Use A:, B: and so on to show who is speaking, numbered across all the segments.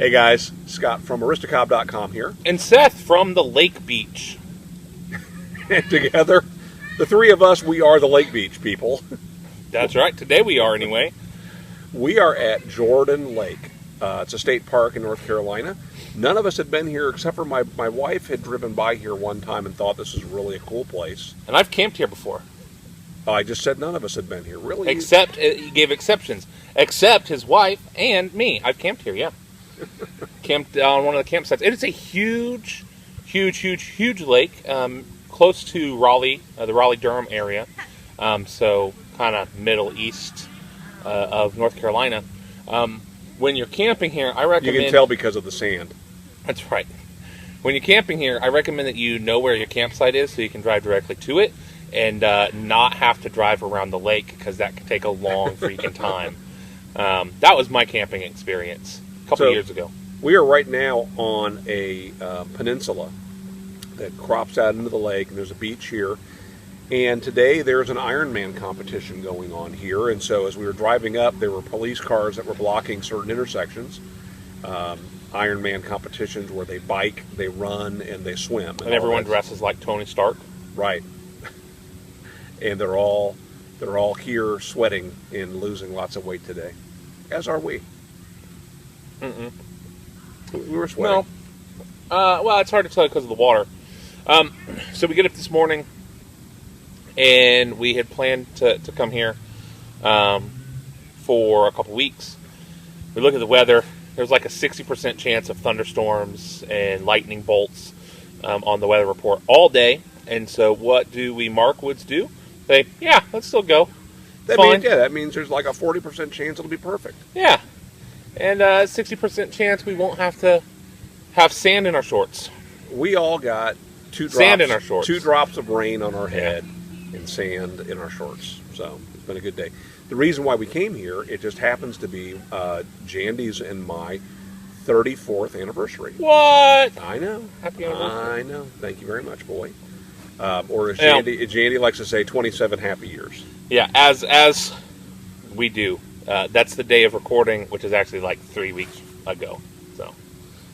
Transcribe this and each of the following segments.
A: Hey guys, Scott from Aristocob.com here.
B: And Seth from the Lake Beach.
A: And together, the three of us, we are the Lake Beach people.
B: That's right. Today we are, anyway.
A: We are at Jordan Lake. It's a state park in North Carolina. None of us had been here except for my wife had driven by here one time and thought this is really a cool place.
B: And I've camped here before.
A: I just said none of us had been here. Really?
B: Except, he gave exceptions. Except his wife and me. I've camped here, yeah. Camped on one of the campsites. It is a huge lake, close to Raleigh, the Raleigh-Durham area. So kind of middle east of North Carolina. When you're camping here, I recommend...
A: You can tell because of the sand.
B: That's right. When you're camping here, I recommend that you know where your campsite is so you can drive directly to it and not have to drive around the lake because that can take a long freaking time. That was my camping experience a couple years ago.
A: We are right now on a peninsula that crops out into the lake, and there's a beach here. And today there's an Ironman competition going on here, and so as we were driving up, there were police cars that were blocking certain intersections. Ironman competitions where they bike, they run, and they swim.
B: And everyone dresses like Tony Stark.
A: Right. And they're all here sweating and losing lots of weight today. As are we.
B: Mm-mm.
A: We were sweating.
B: Well, it's hard to tell because of the water. So we get up this morning, and we had planned to come here for a couple weeks. We look at the weather. There's like a 60% chance of thunderstorms and lightning bolts on the weather report all day. And so what do we Markwoods do? Say, yeah, let's still go.
A: That means there's like a 40% chance it'll be perfect.
B: Yeah. And 60% chance we won't have to have sand in our shorts.
A: We all got
B: sand in our shorts.
A: 2 drops of rain on our head and sand in our shorts. So it's been a good day. The reason why we came here, it just happens to be Jandy's and my 34th anniversary.
B: What?
A: I know.
B: Happy anniversary.
A: I know. Thank you very much, boy. Or as Jandy likes to say, 27 happy years.
B: Yeah, as we do. That's the day of recording, which is actually like 3 weeks ago. So,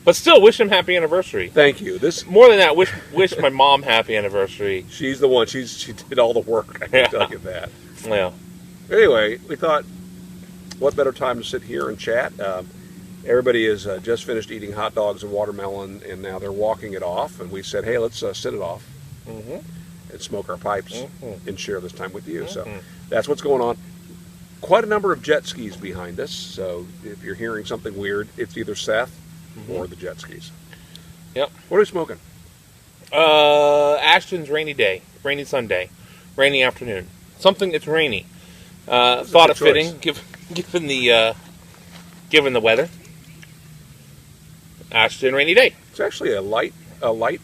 B: but still, wish him happy anniversary.
A: Thank you.
B: More than that, wish my mom happy anniversary.
A: She's the one. She did all the work. I can tell you that.
B: Yeah.
A: Anyway, we thought, what better time to sit here and chat? Everybody has just finished eating hot dogs and watermelon, and now they're walking it off. And we said, hey, let's sit it off and smoke our pipes and share this time with you. So that's what's going on. Quite a number of jet skis behind us. So if you're hearing something weird, it's either Seth or the jet skis.
B: Yep.
A: What are we smoking?
B: Ashton's rainy Sunday, rainy afternoon. Something that's rainy. Thought it fitting, given the weather. Ashton rainy day.
A: It's actually a light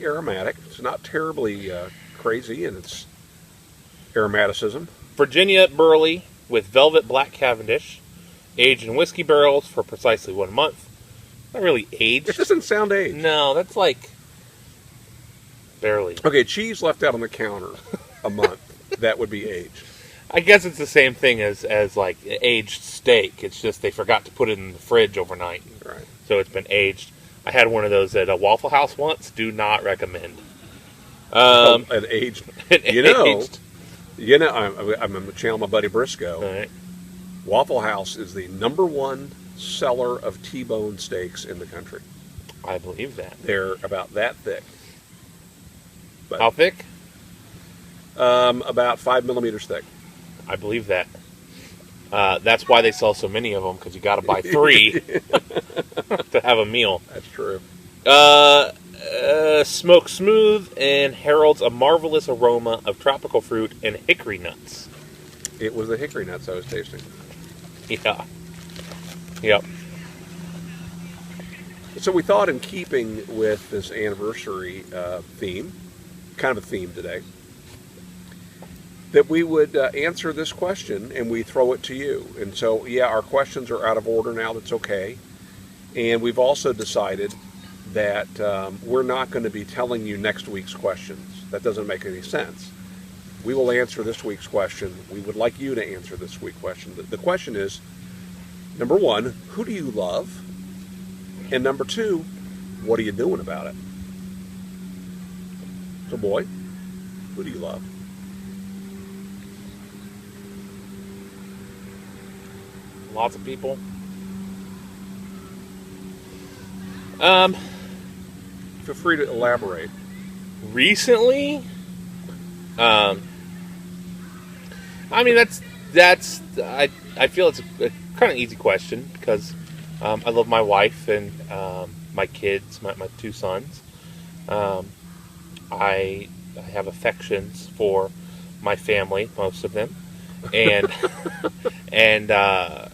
A: aromatic. It's not terribly crazy in its aromaticism.
B: Virginia Burley with velvet black Cavendish, aged in whiskey barrels for precisely 1 month. Not really aged.
A: It doesn't sound aged.
B: No, that's like barely.
A: Okay, cheese left out on the counter a month. That would be aged.
B: I guess it's the same thing as like aged steak. It's just they forgot to put it in the fridge overnight.
A: Right.
B: So it's been aged. I had one of those at a Waffle House once. Do not recommend.
A: An aged.
B: Aged.
A: I'm going to channel my buddy Briscoe.
B: All right.
A: Waffle House is the #1 seller of T-bone steaks in the country.
B: I believe that.
A: They're about that thick. But,
B: how thick?
A: About 5 millimeters thick.
B: I believe that. That's why they sell so many of them, because you got to buy 3 to have a meal.
A: That's true.
B: Smoked smooth and heralds a marvelous aroma of tropical fruit and hickory nuts.
A: It was the hickory nuts I was tasting.
B: Yeah. Yep.
A: So we thought, in keeping with this anniversary theme, kind of a theme today, that we would answer this question and we throw it to you. And so, yeah, our questions are out of order now. That's okay. And we've also decided that we're not going to be telling you next week's questions. That doesn't make any sense. We will answer this week's question. We would like you to answer this week's question. The question is, number 1, who do you love? And number two, what are you doing about it? So, boy, who do you love?
B: Lots of people.
A: Feel free to elaborate.
B: Recently, I mean I feel it's a kind of easy question because I love my wife and my kids, my two sons. I have affections for my family, most of them, and and got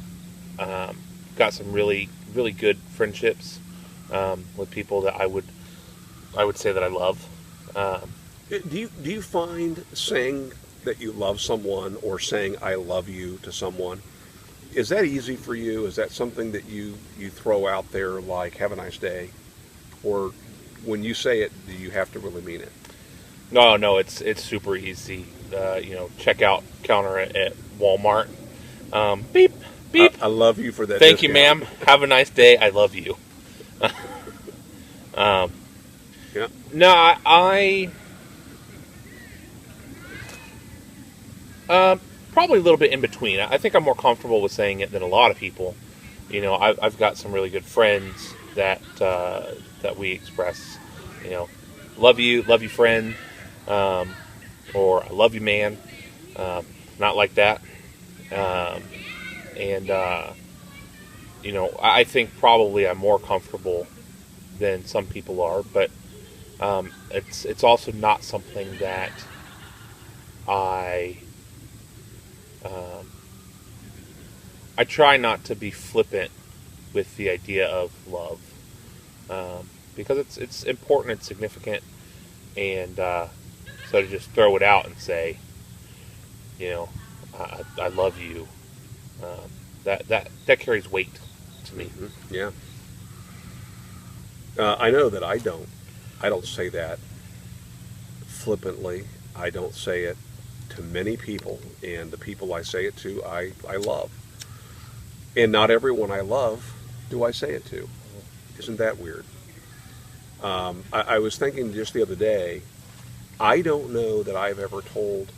B: some really good friendships with people that I would say that I love.
A: Do you find saying that you love someone or saying I love you to someone, is that easy for you? Is that something that you throw out there like have a nice day? Or when you say it, do you have to really mean it?
B: No, it's super easy. Checkout counter at Walmart. Beep, beep.
A: I love you for that.
B: Thank you,
A: discount.
B: ma'am. Have a nice day. I love you.
A: Yeah.
B: No, I probably a little bit in between. I think I'm more comfortable with saying it than a lot of people. I've got some really good friends that we express, love you, friend, or I love you, man. Not like that. I think probably I'm more comfortable than some people are, but it's also not something that I try not to be flippant with the idea of love, because it's important, it's significant, and so to just throw it out and say, I love you, that carries weight to me.
A: Mm-hmm. Yeah. I know that I don't say that flippantly. I don't say it to many people, and the people I say it to, I love. And not everyone I love do I say it to. Isn't that weird? I was thinking just the other day, I don't know that I've ever told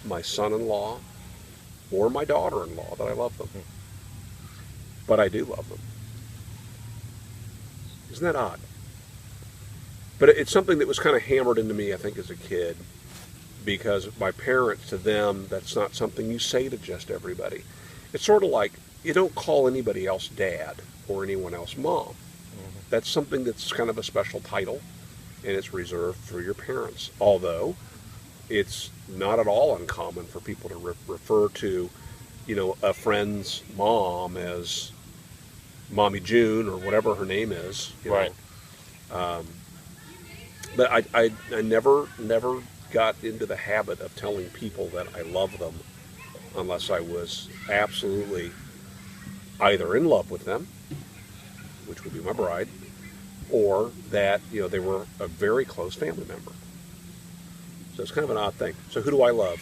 A: my son-in-law or my daughter-in-law that I love them. But I do love them. Isn't that odd? But it's something that was kind of hammered into me, I think, as a kid, because my parents, to them, that's not something you say to just everybody. It's sort of like you don't call anybody else dad or anyone else mom. Mm-hmm. That's something that's kind of a special title, and it's reserved for your parents. Although it's not at all uncommon for people to refer to, a friend's mom as Mommy June or whatever her name is.
B: Right.
A: But I never got into the habit of telling people that I love them unless I was absolutely either in love with them, which would be my bride, or that they were a very close family member. So it's kind of an odd thing. So who do I love?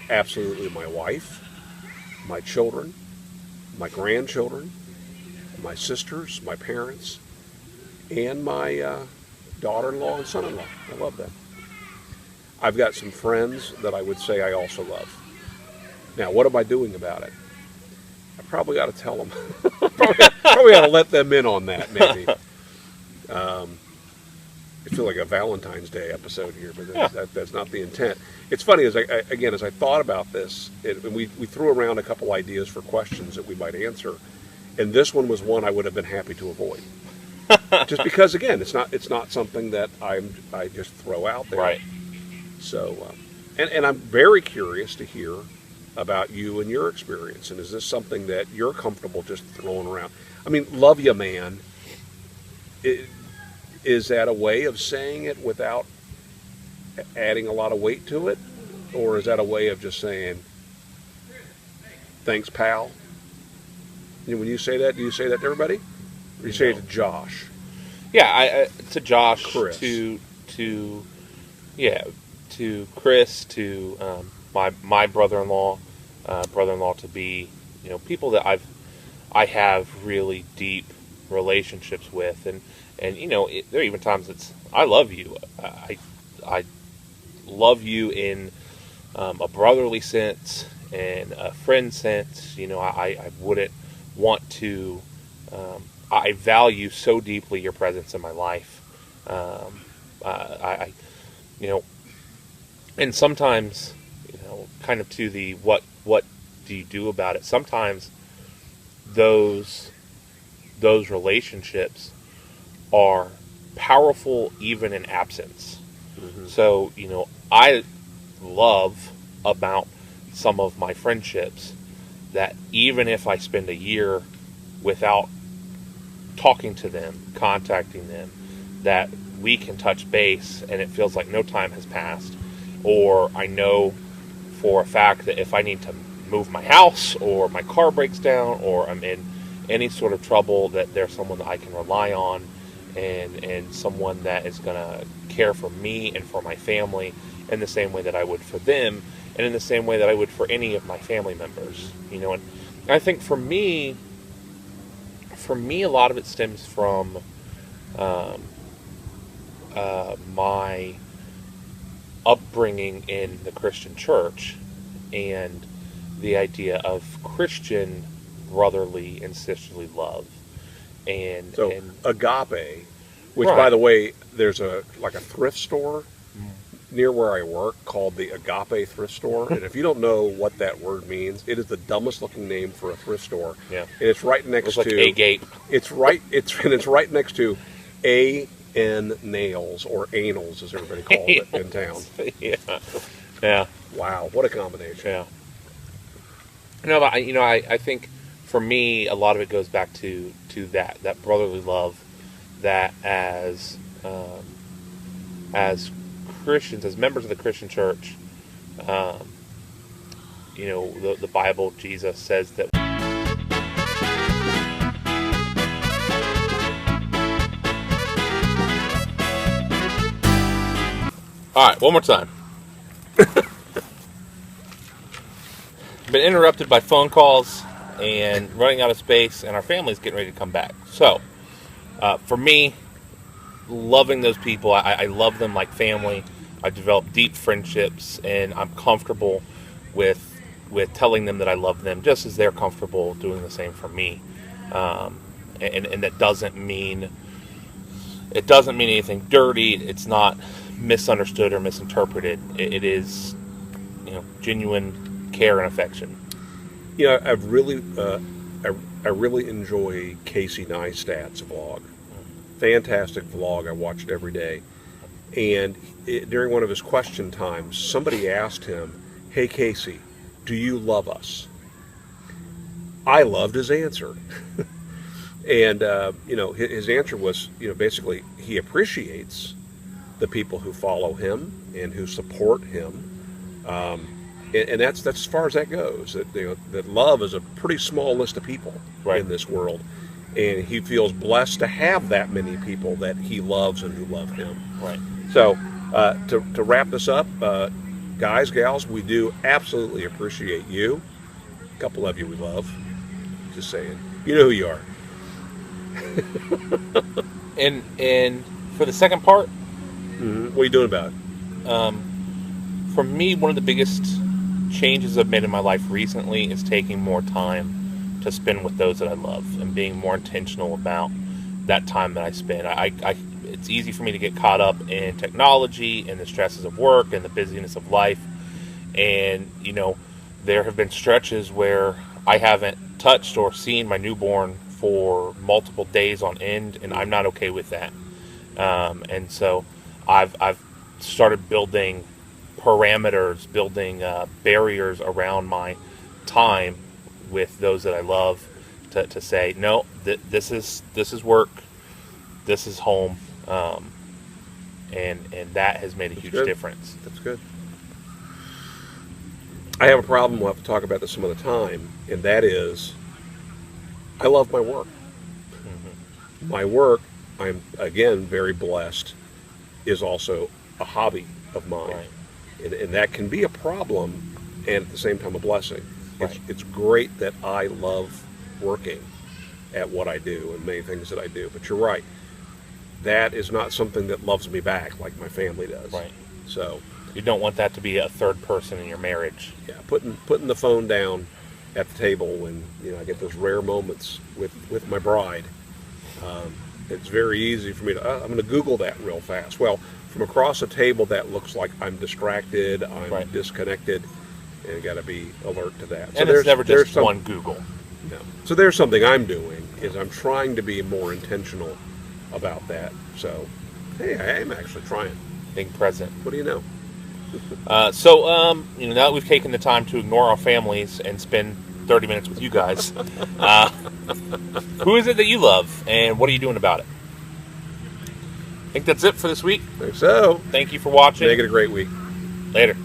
A: Absolutely my wife, my children, my grandchildren, my sisters, my parents, and my daughter-in-law and son-in-law. I love them. I've got some friends that I would say I also love. Now, what am I doing about it? I probably ought to tell them. probably ought to let them in on that, maybe. I feel like a Valentine's Day episode here, but that's not the intent. It's funny, as I thought about this, we threw around a couple ideas for questions that we might answer, and this one was one I would have been happy to avoid. Just because, again, it's not something that I just throw out there.
B: Right.
A: So, and I'm very curious to hear about you and your experience. And is this something that you're comfortable just throwing around? I mean, love ya, man. Is that a way of saying it without adding a lot of weight to it? Or is that a way of just saying, thanks, pal? When you say that, do you say that to everybody? Or you say it to Josh?
B: Yeah, to Josh,
A: Chris.
B: to Chris, to my brother-in-law, brother-in-law to be, people that I have really deep relationships with, and there are even times I love you. I love you in a brotherly sense and a friend sense. I wouldn't want to. I value so deeply your presence in my life. I and sometimes, kind of to the what do you do about it? Sometimes those relationships are powerful even in absence.
A: Mm-hmm.
B: So, I love about some of my friendships that even if I spend a year without talking to them, contacting them, that we can touch base and it feels like no time has passed. Or I know for a fact that if I need to move my house or my car breaks down or I'm in any sort of trouble, that there's someone that I can rely on and someone that is going to care for me and for my family in the same way that I would for them and in the same way that I would for any of my family members. And I think for me, a lot of it stems from my upbringing in the Christian church and the idea of Christian brotherly and sisterly love. And
A: agape, which
B: right.
A: by the way, there's a thrift store near where I work called the Agape Thrift Store. And if you don't know what that word means, it is the dumbest looking name for a thrift store.
B: Yeah.
A: And it's right next
B: it's like
A: to
B: a gate.
A: It's right next to A.N. Nails, or Anals as everybody calls it in town.
B: Yeah.
A: Wow, what a combination.
B: Yeah. No, but I think for me a lot of it goes back to that brotherly love that as Christians, as members of the Christian church, the Bible, Jesus says that. All right, one more time. Been interrupted by phone calls and running out of space, and our family's getting ready to come back. So, for me, loving those people, I love them like family. I've developed deep friendships, and I'm comfortable with telling them that I love them, just as they're comfortable doing the same for me. And that doesn't mean anything dirty. It's not misunderstood or misinterpreted. It is, genuine care and affection.
A: I really enjoy Casey Neistat's vlog. Fantastic vlog. I watch it every day. And during one of his question times, somebody asked him, "Hey Casey, do you love us?" I loved his answer. And his answer was, basically he appreciates the people who follow him and who support him. And that's as far as that goes. That love is a pretty small list of people
B: right.
A: in this world, and he feels blessed to have that many people that he loves and who love him.
B: Right.
A: So, to wrap this up, guys, gals, we do absolutely appreciate you. A couple of you we love. Just saying, you know who you are.
B: And for the second part,
A: what are you doing about it?
B: For me, one of the biggest changes I've made in my life recently is taking more time to spend with those that I love and being more intentional about that time that I spend. It's easy for me to get caught up in technology and the stresses of work and the busyness of life. And, there have been stretches where I haven't touched or seen my newborn for multiple days on end, and I'm not okay with that. And so I've started building parameters, building barriers around my time with those that I love to say, no, this is work, this is home, and that has made a huge difference.
A: That's good. I have a problem. We'll have to talk about this some other time, and that is, I love my work. Mm-hmm. My work, I'm again very blessed, is also a hobby of mine.
B: Right.
A: And that can be a problem and at the same time a blessing.
B: Right.
A: It's great that I love working at what I do and many things that I do. But you're right. That is not something that loves me back like my family does.
B: Right.
A: So
B: you don't want that to be a third person in your marriage.
A: yeah, putting the phone down at the table when I get those rare moments with my bride. It's very easy for me to. I'm going to Google that real fast. Well, from across a table, that looks like I'm distracted, I'm disconnected, and got to be alert to that.
B: And it's never just one Google.
A: No. So there's something I'm doing is I'm trying to be more intentional about that. So, hey, I am actually trying.
B: Being present.
A: What do you know?
B: So now that we've taken the time to ignore our families and spend 30 minutes with you guys, who is it that you love, and what are you doing about it? I think that's it for this week.
A: I think so.
B: Thank you for watching.
A: Make it a great week.
B: Later.